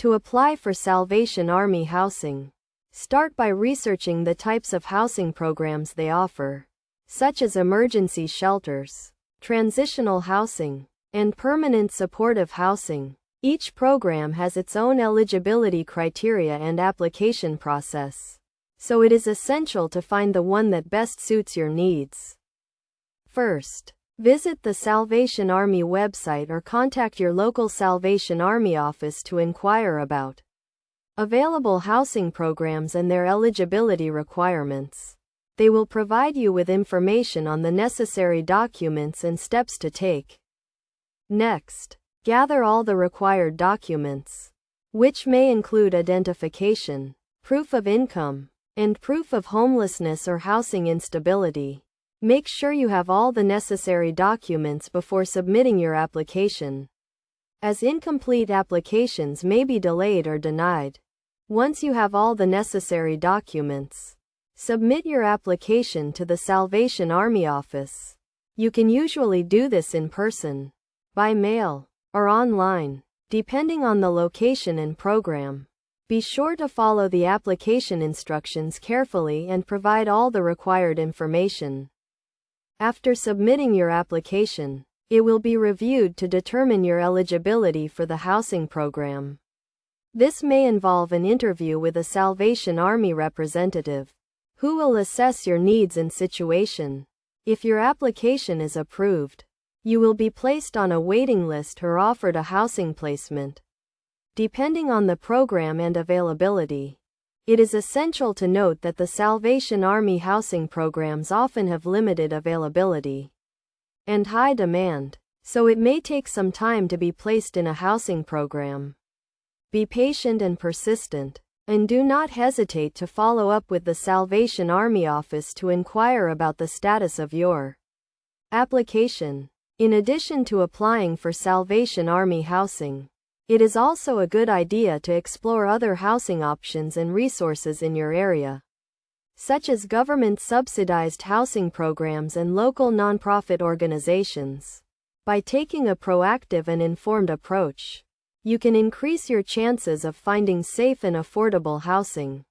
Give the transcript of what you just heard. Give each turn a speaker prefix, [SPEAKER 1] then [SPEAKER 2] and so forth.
[SPEAKER 1] To apply for Salvation Army housing, start by researching the types of housing programs they offer, such as emergency shelters, transitional housing, and permanent supportive housing. Each program has its own eligibility criteria and application process, so it is essential to find the one that best suits your needs. First, visit the Salvation Army website or contact your local Salvation Army office to inquire about available housing programs and their eligibility requirements. They will provide you with information on the necessary documents and steps to take. Next, gather all the required documents, which may include identification, proof of income, and proof of homelessness or housing instability. Make sure you have all the necessary documents before submitting your application, as incomplete applications may be delayed or denied. Once you have all the necessary documents, submit your application to the Salvation Army office. You can usually do this in person, by mail, or online, depending on the location and program. Be sure to follow the application instructions carefully and provide all the required information. After submitting your application, it will be reviewed to determine your eligibility for the housing program. This may involve an interview with a Salvation Army representative, who will assess your needs and situation. If your application is approved, you will be placed on a waiting list or offered a housing placement, depending on the program and availability. It is essential to note that the Salvation Army housing programs often have limited availability and high demand, so it may take some time to be placed in a housing program. Be patient and persistent, and do not hesitate to follow up with the Salvation Army office to inquire about the status of your application. In addition to applying for Salvation Army housing, it is also a good idea to explore other housing options and resources in your area, such as government-subsidized housing programs and local nonprofit organizations. By taking a proactive and informed approach, you can increase your chances of finding safe and affordable housing.